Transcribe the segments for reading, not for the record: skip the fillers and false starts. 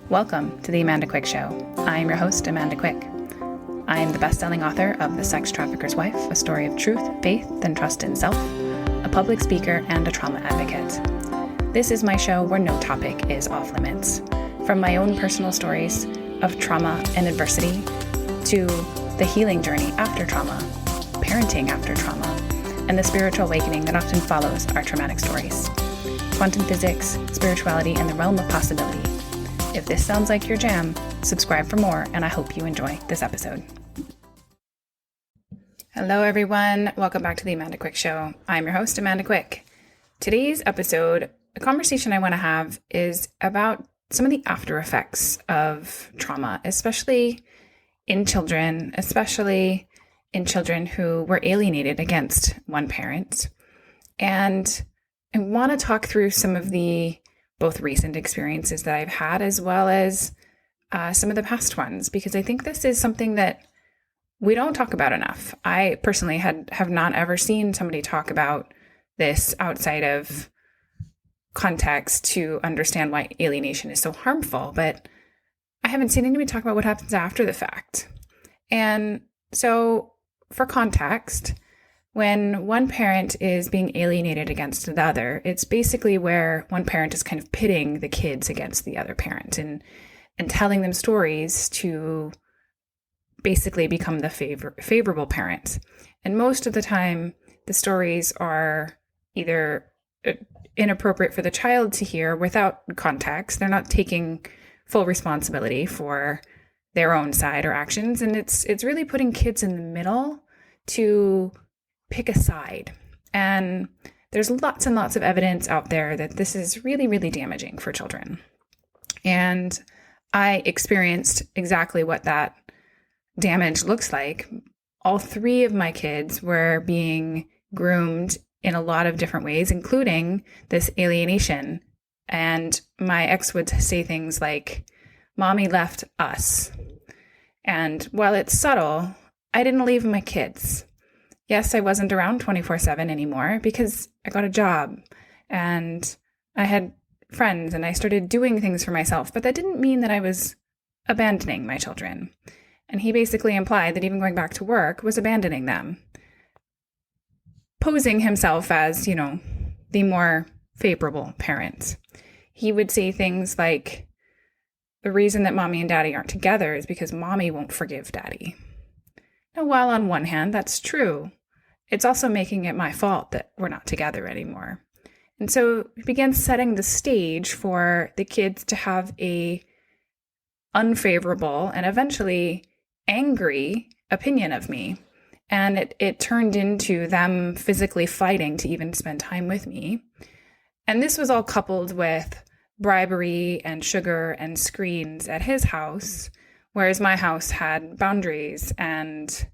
Welcome to the Amanda Quick Show. I am your host, Amanda Quick. I am the best-selling author of The Sex Trafficker's Wife, a story of truth, faith, and trust in self, a public speaker, and a trauma advocate. This is my show where no topic is off limits. From my own personal stories of trauma and adversity to the healing journey after trauma, parenting after trauma, and the spiritual awakening that often follows our traumatic stories. Quantum physics, spirituality, and the realm of possibility. If this sounds like your jam, subscribe for more, and I hope you enjoy this episode. Hello, everyone. Welcome back to the Amanda Quick Show. I'm your host, Amanda Quick. Today's episode, the conversation I want to have is about some of the after effects of trauma, especially in children who were alienated against one parent. And I want to talk through some of the both recent experiences that I've had, as well as some of the past ones, because I think this is something that we don't talk about enough. I personally have not ever seen somebody talk about this outside of context to understand why alienation is so harmful, but I haven't seen anybody talk about what happens after the fact. And so for context, when one parent is being alienated against the other, it's basically where one parent is kind of pitting the kids against the other parent and telling them stories to basically become the favorable parent. And most of the time, the stories are either inappropriate for the child to hear without context. They're not taking full responsibility for their own side or actions. And it's really putting kids in the middle to pick a side. And there's lots and lots of evidence out there that this is really, really damaging for children. And I experienced exactly what that damage looks like. All three of my kids were being groomed in a lot of different ways, including this alienation. And my ex would say things like, "Mommy left us." And while it's subtle, I didn't leave my kids. Yes, I wasn't around 24/7 anymore because I got a job and I had friends and I started doing things for myself, but that didn't mean that I was abandoning my children. And he basically implied that even going back to work was abandoning them, posing himself as, the more favorable parent. He would say things like, "The reason that mommy and daddy aren't together is because mommy won't forgive daddy." Now, while on one hand, that's true, it's also making it my fault that we're not together anymore. And so we began setting the stage for the kids to have a unfavorable and eventually angry opinion of me. And it turned into them physically fighting to even spend time with me. And this was all coupled with bribery and sugar and screens at his house, whereas my house had boundaries and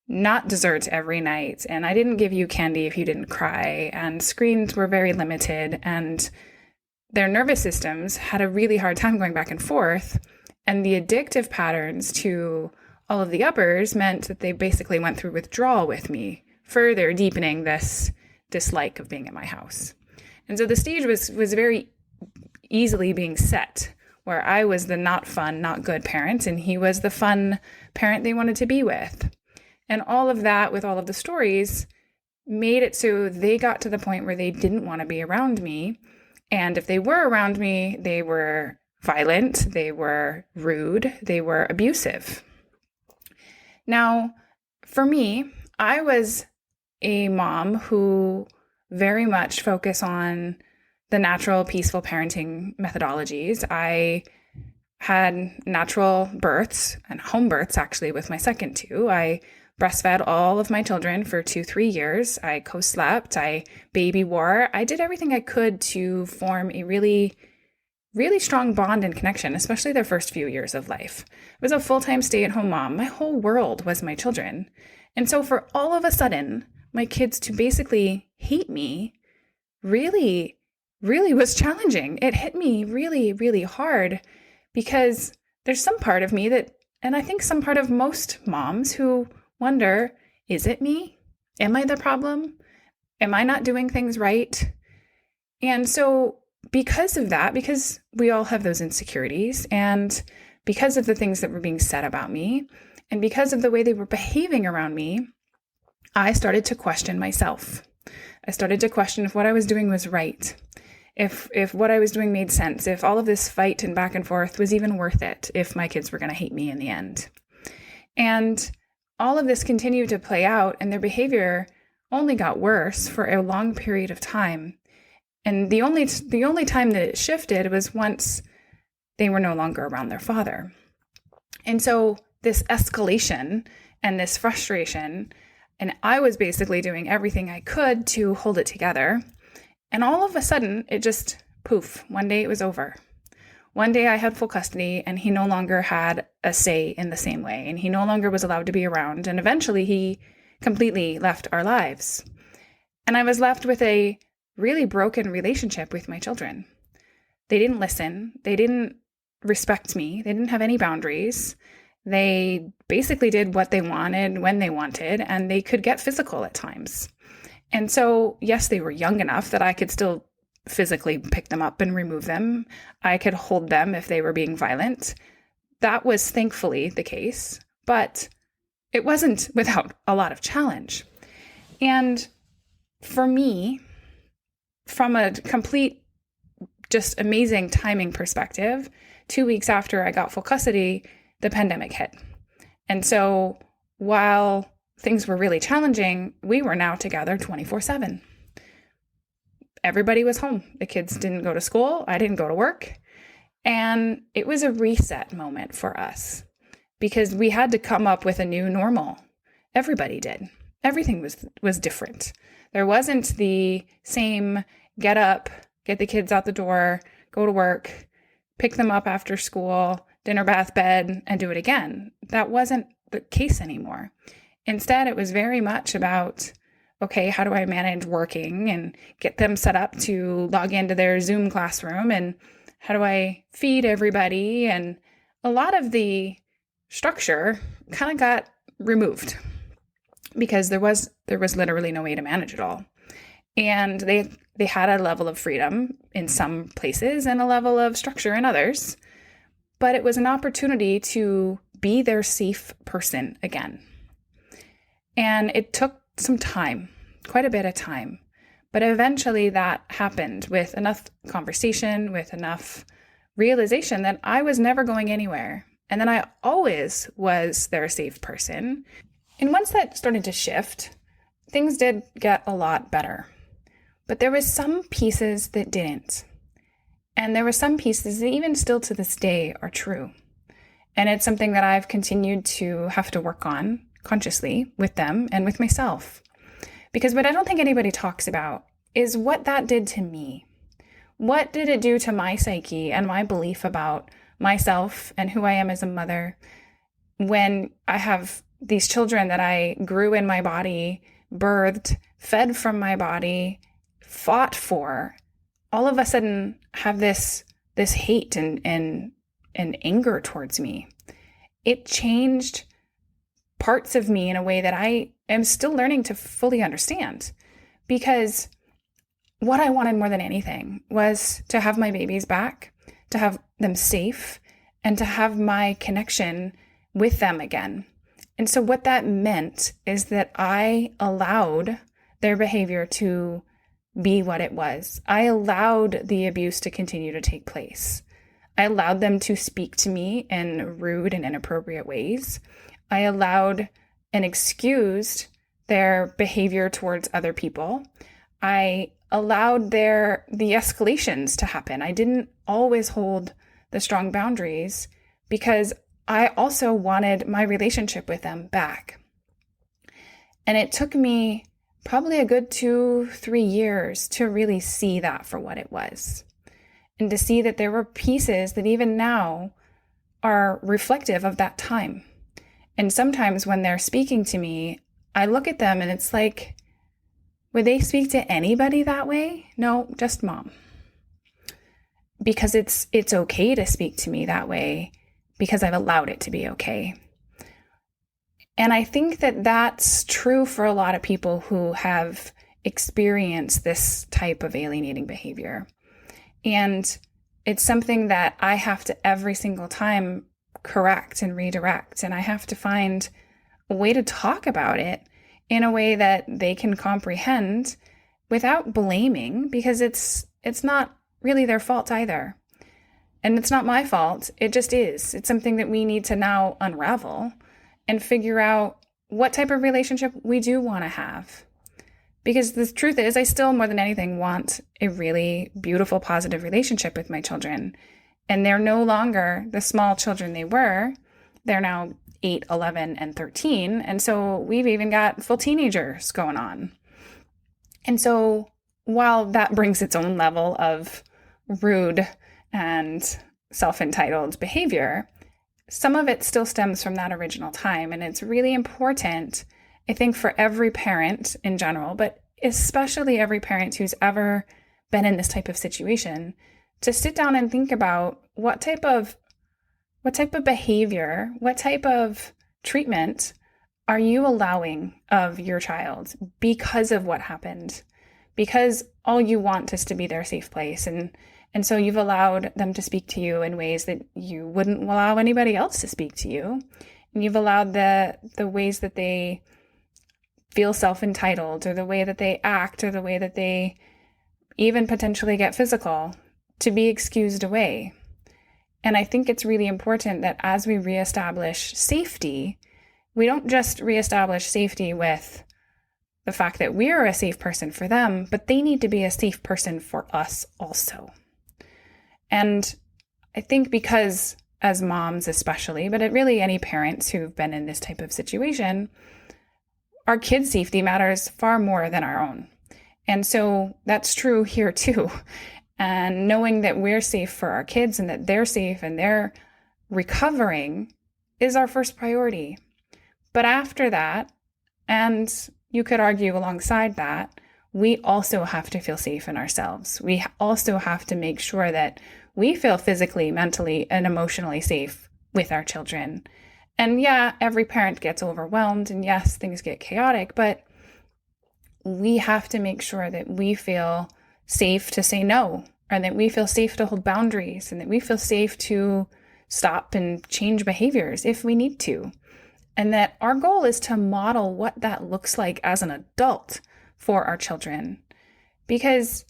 not desserts every night. And I didn't give you candy if you didn't cry. And screens were very limited. And their nervous systems had a really hard time going back and forth. And the addictive patterns to all of the uppers meant that they basically went through withdrawal with me, further deepening this dislike of being at my house. And so the stage was very easily being set, where I was the not fun, not good parent, and he was the fun parent they wanted to be with. And all of that, with all of the stories, made it so they got to the point where they didn't want to be around me. And if they were around me, they were violent, they were rude, they were abusive. Now, for me, I was a mom who very much focused on the natural, peaceful parenting methodologies. I had natural births and home births, actually, with my second two. I breastfed all of my children for 2-3 years. I co-slept, I baby wore. I did everything I could to form a really, really strong bond and connection, especially their first few years of life. I was a full-time stay-at-home mom. My whole world was my children. And so for all of a sudden, my kids to basically hate me really was challenging. It hit me really, really hard because there's some part of me that, and I think some part of most moms who wonder, is it me? Am I the problem? Am I not doing things right? And so because of that, because we all have those insecurities, and because of the things that were being said about me, and because of the way they were behaving around me, I started to question myself. I started to question if what I was doing was right, if what I was doing made sense, if all of this fight and back and forth was even worth it, if my kids were going to hate me in the end. And all of this continued to play out, and their behavior only got worse for a long period of time. And the only time that it shifted was once they were no longer around their father. And so this escalation and this frustration, and I was basically doing everything I could to hold it together. And all of a sudden, it just poof, one day it was over. One day I had full custody, and he no longer had a say in the same way, and he no longer was allowed to be around. And eventually he completely left our lives. And I was left with a really broken relationship with my children. They didn't listen. They didn't respect me. They didn't have any boundaries. They basically did what they wanted when they wanted, and they could get physical at times. And so, yes, they were young enough that I could still physically pick them up and remove them. I could hold them if they were being violent. That was thankfully the case, but it wasn't without a lot of challenge. And for me, from a complete, just amazing timing perspective, 2 weeks after I got full custody, the pandemic hit. And so while things were really challenging, we were now together 24/7. Everybody was home. The kids didn't go to school. I didn't go to work. And it was a reset moment for us because we had to come up with a new normal. Everybody did. Everything was different. There wasn't the same get up, get the kids out the door, go to work, pick them up after school, dinner, bath, bed, and do it again. That wasn't the case anymore. Instead, it was very much about, okay, how do I manage working and get them set up to log into their Zoom classroom, and how do I feed everybody? And a lot of the structure kind of got removed because there was literally no way to manage it all. And they had a level of freedom in some places and a level of structure in others, but it was an opportunity to be their safe person again. And it took some time, quite a bit of time, but eventually that happened with enough conversation, with enough realization that I was never going anywhere. And then I always was their safe person. And once that started to shift, things did get a lot better. But there was some pieces that didn't. And there were some pieces that even still to this day are true. And it's something that I've continued to have to work on consciously with them and with myself. Because what I don't think anybody talks about is what that did to me. What did it do to my psyche and my belief about myself and who I am as a mother when I have these children that I grew in my body, birthed, fed from my body, fought for, all of a sudden have this hate and anger towards me. It changed parts of me in a way that I am still learning to fully understand, because what I wanted more than anything was to have my babies back, to have them safe, and to have my connection with them again. And so what that meant is that I allowed their behavior to be what it was. I allowed the abuse to continue to take place. I allowed them to speak to me in rude and inappropriate ways. I allowed and excused their behavior towards other people. I allowed the escalations to happen. I didn't always hold the strong boundaries because I also wanted my relationship with them back. And it took me probably a good 2-3 years to really see that for what it was. And to see that there were pieces that even now are reflective of that time. And sometimes when they're speaking to me, I look at them and it's like, would they speak to anybody that way? No, just mom. Because it's okay to speak to me that way because I've allowed it to be okay. And I think that that's true for a lot of people who have experienced this type of alienating behavior. And it's something that I have to every single time correct and redirect. And I have to find a way to talk about it in a way that they can comprehend without blaming, because it's not really their fault either. And it's not my fault. It just is. It's something that we need to now unravel and figure out what type of relationship we do want to have. Because the truth is, I still, more than anything, want a really beautiful, positive relationship with my children. And they're no longer the small children they were. They're now 8, 11, and 13. And so we've even got full teenagers going on. And so while that brings its own level of rude and self-entitled behavior, some of it still stems from that original time. And it's really important, I think, for every parent in general, but especially every parent who's ever been in this type of situation, to sit down and think about what type of behavior, what type of treatment are you allowing of your child because of what happened? Because all you want is to be their safe place. And so you've allowed them to speak to you in ways that you wouldn't allow anybody else to speak to you. And you've allowed the ways that they feel self-entitled, or the way that they act, or the way that they even potentially get physical, to be excused away. And I think it's really important that as we reestablish safety, we don't just reestablish safety with the fact that we're a safe person for them, but they need to be a safe person for us also. And I think because as moms especially, but really any parents who've been in this type of situation, our kids' safety matters far more than our own. And so that's true here too. And knowing that we're safe for our kids and that they're safe and they're recovering is our first priority. But after that, and you could argue alongside that, we also have to feel safe in ourselves. We also have to make sure that we feel physically, mentally, and emotionally safe with our children. And yeah, every parent gets overwhelmed, and yes, things get chaotic, but we have to make sure that we feel safe to say no, and that we feel safe to hold boundaries, and that we feel safe to stop and change behaviors if we need to. And that our goal is to model what that looks like as an adult for our children. Because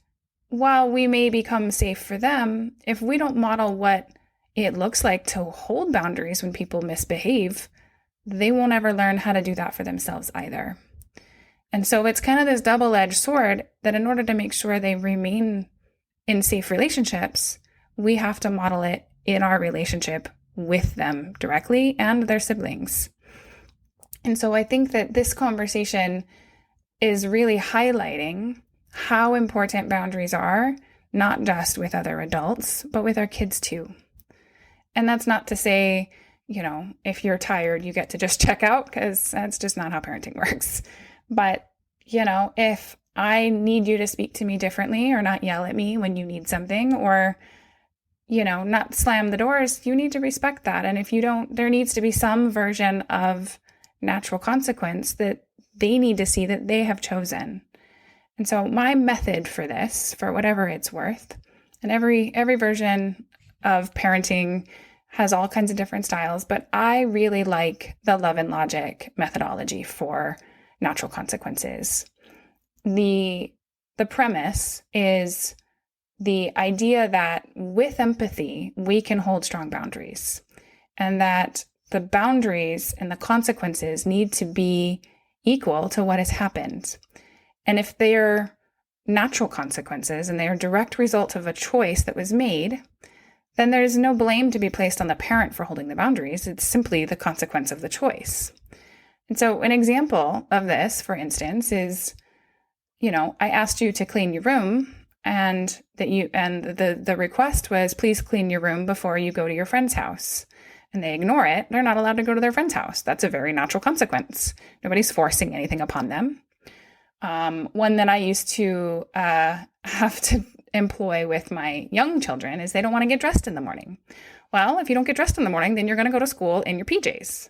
while we may become safe for them, if we don't model what it looks like to hold boundaries when people misbehave, they won't ever learn how to do that for themselves either. And so it's kind of this double-edged sword that in order to make sure they remain in safe relationships, we have to model it in our relationship with them directly and their siblings. And so I think that this conversation is really highlighting how important boundaries are, not just with other adults, but with our kids too. And that's not to say, if you're tired, you get to just check out, because that's just not how parenting works. But, if I need you to speak to me differently, or not yell at me when you need something, or, not slam the doors, you need to respect that. And if you don't, there needs to be some version of natural consequence that they need to see that they have chosen. And so my method for this, for whatever it's worth, and every version of parenting has all kinds of different styles, but I really like the love and logic methodology for natural consequences. The premise is the idea that with empathy, we can hold strong boundaries, and that the boundaries and the consequences need to be equal to what has happened. And if they're natural consequences and they are a direct result of a choice that was made, then there's no blame to be placed on the parent for holding the boundaries. It's simply the consequence of the choice. And so an example of this, for instance, is, I asked you to clean your room, and the request was, please clean your room before you go to your friend's house. And they ignore it. They're not allowed to go to their friend's house. That's a very natural consequence. Nobody's forcing anything upon them. One that I used to have to employ with my young children is they don't want to get dressed in the morning. Well, if you don't get dressed in the morning, then you're going to go to school in your PJs.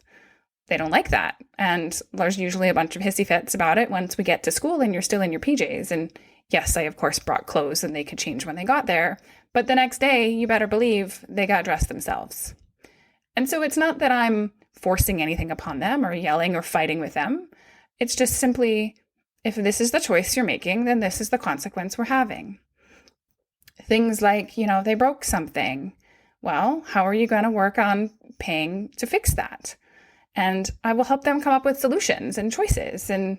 They don't like that. And there's usually a bunch of hissy fits about it once we get to school and you're still in your PJs. And yes, I of course brought clothes and they could change when they got there, But the next day, you better believe they got dressed themselves. And so it's not that I'm forcing anything upon them or yelling or fighting with them. It's just simply, if this is the choice you're making, then this is the consequence we're having. Things like, they broke something. Well, how are you going to work on paying to fix that? And I will help them come up with solutions and choices. And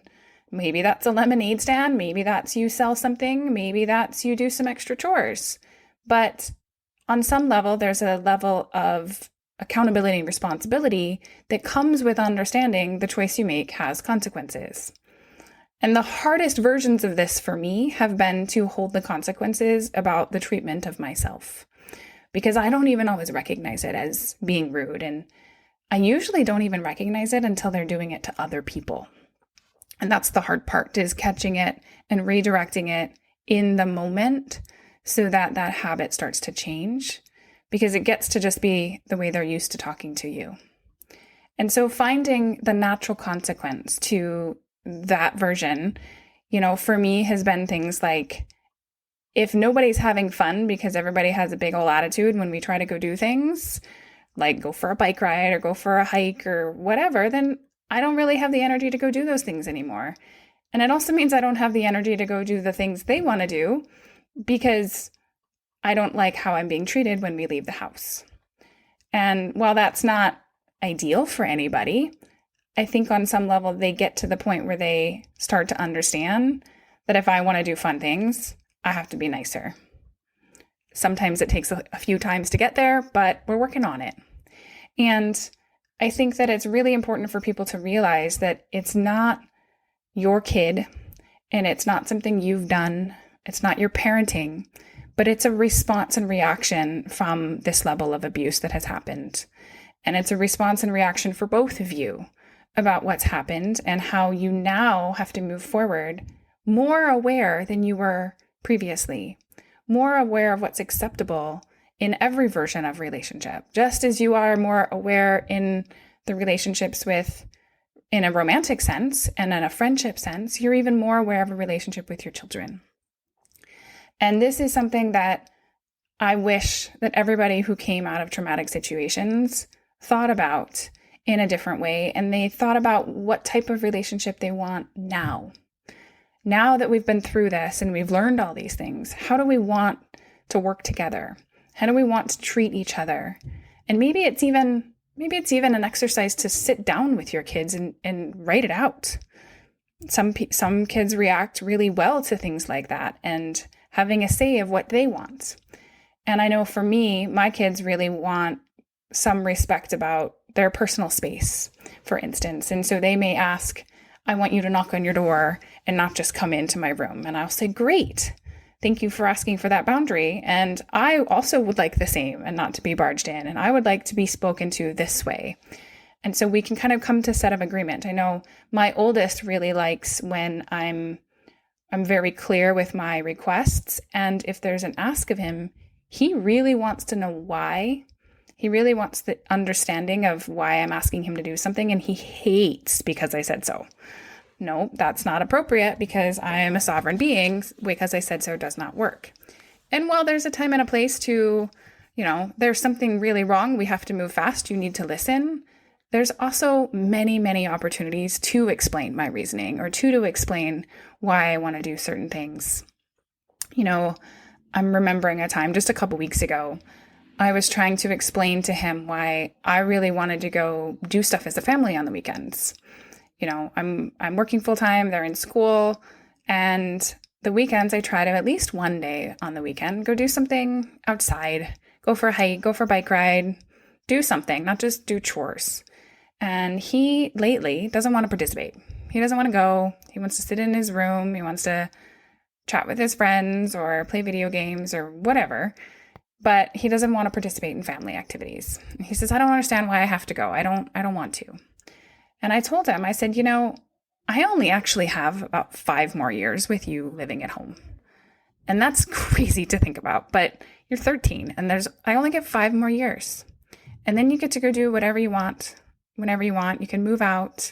maybe that's a lemonade stand. Maybe that's you sell something. Maybe that's you do some extra chores. But on some level, there's a level of accountability and responsibility that comes with understanding the choice you make has consequences. And the hardest versions of this for me have been to hold the consequences about the treatment of myself, because I don't even always recognize it as being rude. And I usually don't even recognize it until they're doing it to other people. And that's the hard part, is catching it and redirecting it in the moment so that that habit starts to change, because it gets to just be the way they're used to talking to you. And so finding the natural consequence to that version, for me has been things like, if nobody's having fun because everybody has a big old attitude when we try to go do things, like go for a bike ride or go for a hike or whatever, then I don't really have the energy to go do those things anymore. And it also means I don't have the energy to go do the things they want to do, because I don't like how I'm being treated when we leave the house. And while that's not ideal for anybody, I think on some level they get to the point where they start to understand that if I want to do fun things, I have to be nicer. Sometimes it takes a few times to get there, but we're working on it. And I think that it's really important for people to realize that it's not your kid and it's not something you've done. It's not your parenting, but it's a response and reaction from this level of abuse that has happened. And it's a response and reaction for both of you about what's happened and how you now have to move forward more aware than you were previously, more aware of what's acceptable in every version of relationship, just as you are more aware in the relationships in a romantic sense and in a friendship sense, you're even more aware of a relationship with your children. And this is something that I wish that everybody who came out of traumatic situations thought about in a different way, and they thought about what type of relationship they want now. Now that we've been through this and we've learned all these things, how do we want to work together? How do we want to treat each other? And maybe it's even an exercise to sit down with your kids and write it out. Some kids react really well to things like that and having a say of what they want. And I know for me, my kids really want some respect about their personal space, for instance. And so they may ask, I want you to knock on your door and not just come into my room. And I'll say, great. Thank you for asking for that boundary. And I also would like the same, and not to be barged in. And I would like to be spoken to this way. And so we can kind of come to a set of agreement. I know my oldest really likes when I'm very clear with my requests. And if there's an ask of him, he really wants to know why. He really wants the understanding of why I'm asking him to do something. And he hates because I said so. No, that's not appropriate because I am a sovereign being. Because I said so does not work. And while there's a time and a place to, there's something really wrong, we have to move fast, you need to listen. There's also many, many opportunities to explain my reasoning or to explain why I want to do certain things. I'm remembering a time just a couple weeks ago, I was trying to explain to him why I really wanted to go do stuff as a family on the weekends. I'm working full time, they're in school, and the weekends I try to at least one day on the weekend go do something outside, go for a hike, go for a bike ride, do something, not just do chores. And he lately doesn't want to participate. He doesn't want to go. He wants to sit in his room. He wants to chat with his friends or play video games or whatever. But he doesn't want to participate in family activities. He says, I don't understand why I have to go. I don't want to. And I told him, I said, I only actually have about 5 more years with you living at home. And that's crazy to think about, but you're 13 and I only get 5 more years. And then you get to go do whatever you want, whenever you want. You can move out.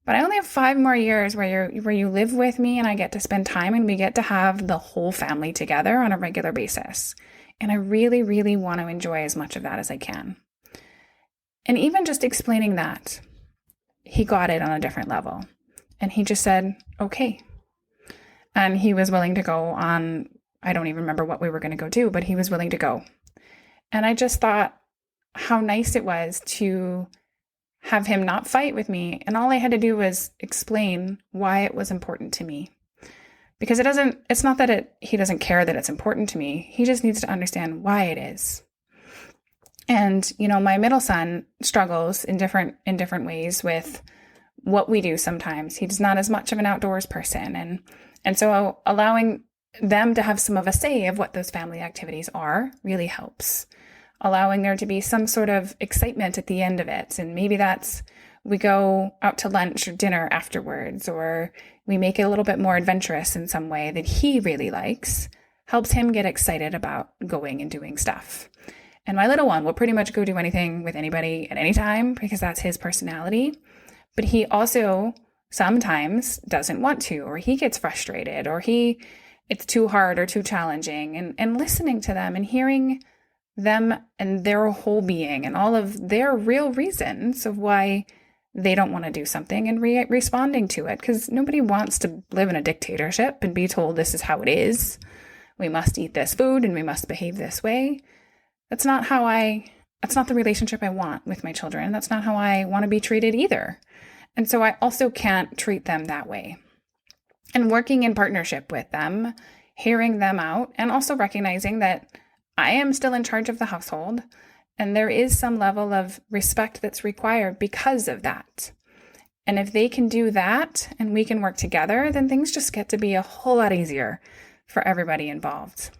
But I only have 5 more years where you live with me and I get to spend time and we get to have the whole family together on a regular basis. And I really, really want to enjoy as much of that as I can. And even just explaining that, he got it on a different level. And he just said, okay. And he was willing to go on, I don't even remember what we were going to go do, but he was willing to go. And I just thought how nice it was to have him not fight with me. And all I had to do was explain why it was important to me. Because it's not that he doesn't care that it's important to me. He just needs to understand why it is. And, my middle son struggles in different ways with what we do sometimes. He's not as much of an outdoors person. And so allowing them to have some of a say of what those family activities are really helps. Allowing there to be some sort of excitement at the end of it. And maybe that's we go out to lunch or dinner afterwards, or we make it a little bit more adventurous in some way that he really likes, helps him get excited about going and doing stuff. And my little one will pretty much go do anything with anybody at any time because that's his personality. But he also sometimes doesn't want to, or he gets frustrated, or it's too hard or too challenging. And listening to them and hearing them and their whole being and all of their real reasons of why they don't want to do something and responding to it. Because nobody wants to live in a dictatorship and be told this is how it is. We must eat this food and we must behave this way. That's not the relationship I want with my children. That's not how I want to be treated either. And so I also can't treat them that way. And working in partnership with them, hearing them out, and also recognizing that I am still in charge of the household, and there is some level of respect that's required because of that. And if they can do that and we can work together, then things just get to be a whole lot easier for everybody involved.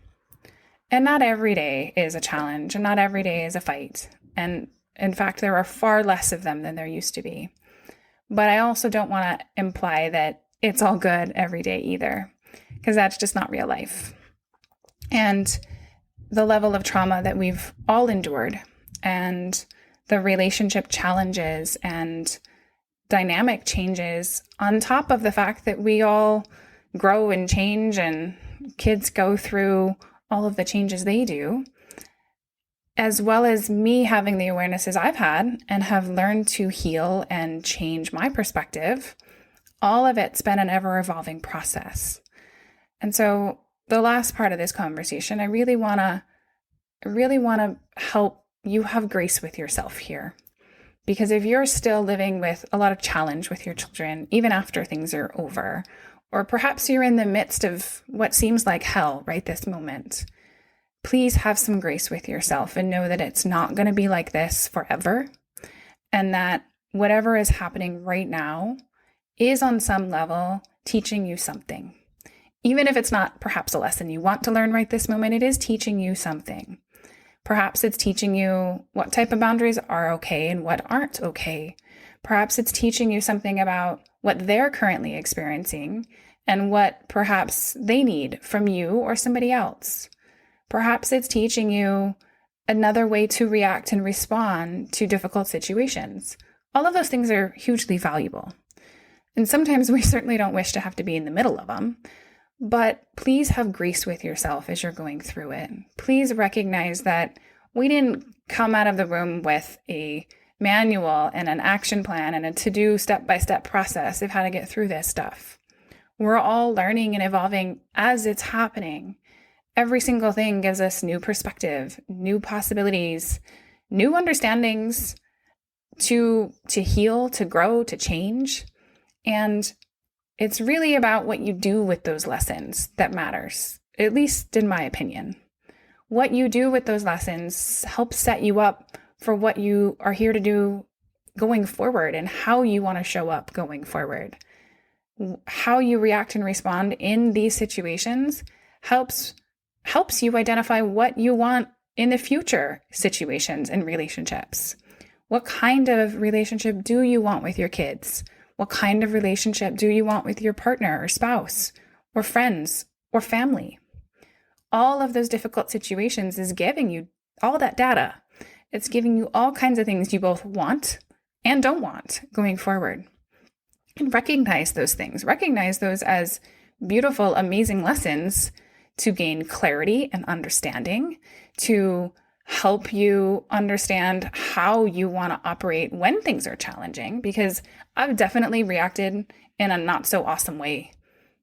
And not every day is a challenge, and not every day is a fight. And in fact, there are far less of them than there used to be. But I also don't want to imply that it's all good every day either, because that's just not real life. And the level of trauma that we've all endured, and the relationship challenges and dynamic changes, on top of the fact that we all grow and change, and kids go through all of the changes they do, as well as me having the awarenesses I've had and have learned to heal and change my perspective, all of it's been an ever-evolving process. And so the last part of this conversation, I really want to help you have grace with yourself here. Because if you're still living with a lot of challenge with your children, even after things are over, or perhaps you're in the midst of what seems like hell right this moment, please have some grace with yourself and know that it's not going to be like this forever. And that whatever is happening right now is on some level teaching you something. Even if it's not perhaps a lesson you want to learn right this moment, it is teaching you something. Perhaps it's teaching you what type of boundaries are okay and what aren't okay. Perhaps it's teaching you something about what they're currently experiencing and what perhaps they need from you or somebody else. Perhaps it's teaching you another way to react and respond to difficult situations. All of those things are hugely valuable. And sometimes we certainly don't wish to have to be in the middle of them. But please have grace with yourself as you're going through it. Please recognize that we didn't come out of the room with a manual and an action plan and a to-do step-by-step process of how to get through this stuff. We're all learning and evolving as it's happening. Every single thing gives us new perspective, new possibilities, new understandings to heal, to grow, to change. And it's really about what you do with those lessons that matters, at least in my opinion. What you do with those lessons helps set you up for what you are here to do going forward and how you want to show up going forward. How you react and respond in these situations helps you identify what you want in the future situations and relationships. What kind of relationship do you want with your kids? What kind of relationship do you want with your partner or spouse or friends or family? All of those difficult situations is giving you all that data. It's giving you all kinds of things you both want and don't want going forward. And recognize those things. Recognize those as beautiful, amazing lessons to gain clarity and understanding, to help you understand how you want to operate when things are challenging, because I've definitely reacted in a not so awesome way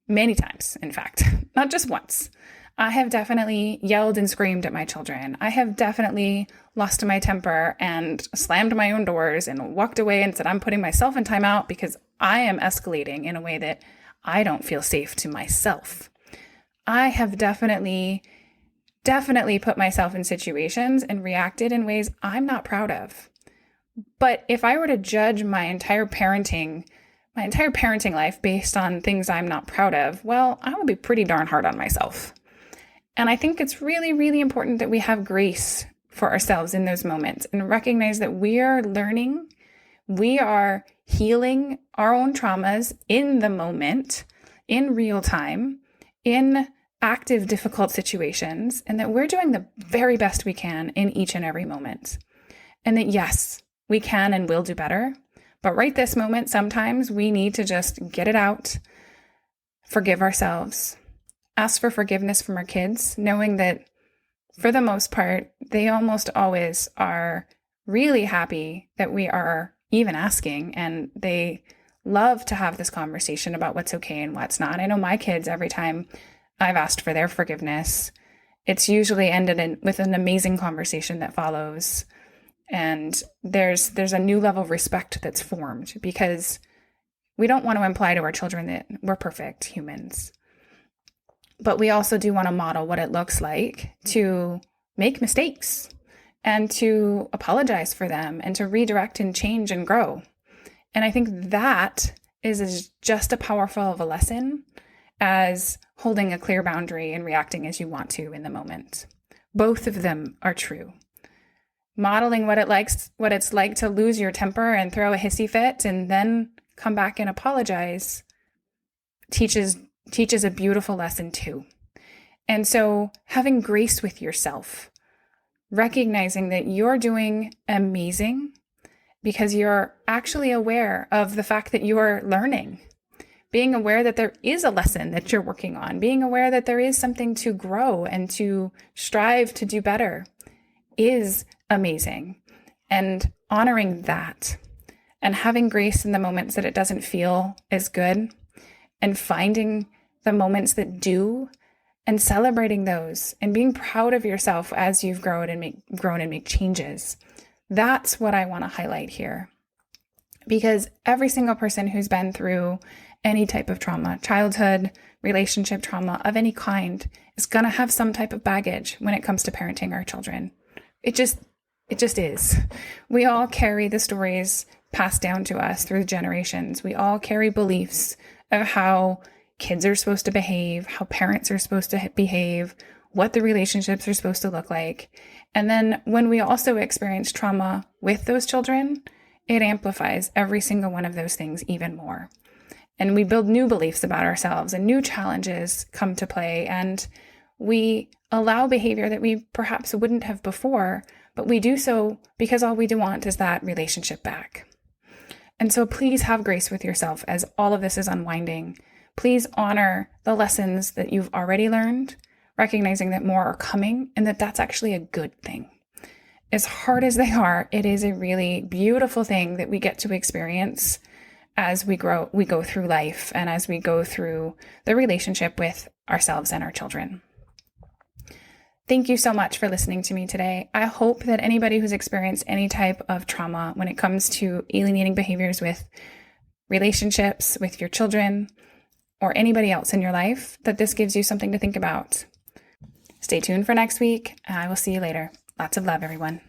many times, in fact, not just once. I have definitely yelled and screamed at my children. I have definitely lost my temper and slammed my own doors and walked away and said, I'm putting myself in timeout because I am escalating in a way that I don't feel safe to myself. I have definitely put myself in situations and reacted in ways I'm not proud of. But if I were to judge my entire parenting life based on things I'm not proud of, well, I would be pretty darn hard on myself. And I think it's really, really important that we have grace for ourselves in those moments and recognize that we are learning, we are healing our own traumas in the moment, in real time, in active, difficult situations, and that we're doing the very best we can in each and every moment. And that yes, we can and will do better. But right this moment, sometimes we need to just get it out, forgive ourselves, ask for forgiveness from our kids, knowing that for the most part, they almost always are really happy that we are even asking, and they love to have this conversation about what's okay and what's not. I know my kids, every time I've asked for their forgiveness, it's usually ended with an amazing conversation that follows. And there's a new level of respect that's formed, because we don't want to imply to our children that we're perfect humans. But we also do want to model what it looks like to make mistakes and to apologize for them and to redirect and change and grow. And I think that is just as powerful of a lesson as holding a clear boundary and reacting as you want to in the moment. Both of them are true. Modeling what it's like to lose your temper and throw a hissy fit and then come back and apologize teaches a beautiful lesson too. And so having grace with yourself, recognizing that you're doing amazing because you're actually aware of the fact that you're learning, being aware that there is a lesson that you're working on, being aware that there is something to grow and to strive to do better is amazing. And honoring that and having grace in the moments that it doesn't feel as good, and finding the moments that do and celebrating those and being proud of yourself as you've grown and make changes. That's what I want to highlight here. Because every single person who's been through any type of trauma, childhood, relationship trauma of any kind, is going to have some type of baggage when it comes to parenting our children. It just is. We all carry the stories passed down to us through the generations. We all carry beliefs of how kids are supposed to behave, how parents are supposed to behave, what the relationships are supposed to look like. And then when we also experience trauma with those children, it amplifies every single one of those things even more. And we build new beliefs about ourselves and new challenges come to play. And we allow behavior that we perhaps wouldn't have before, but we do so because all we do want is that relationship back. And so please have grace with yourself as all of this is unwinding. Please honor the lessons that you've already learned, recognizing that more are coming and that that's actually a good thing. As hard as they are, it is a really beautiful thing that we get to experience as we go through life and as we go through the relationship with ourselves and our children. Thank you so much for listening to me today. I hope that anybody who's experienced any type of trauma when it comes to alienating behaviors with relationships, with your children, or anybody else in your life, that this gives you something to think about. Stay tuned for next week. I will see you later. Lots of love, everyone.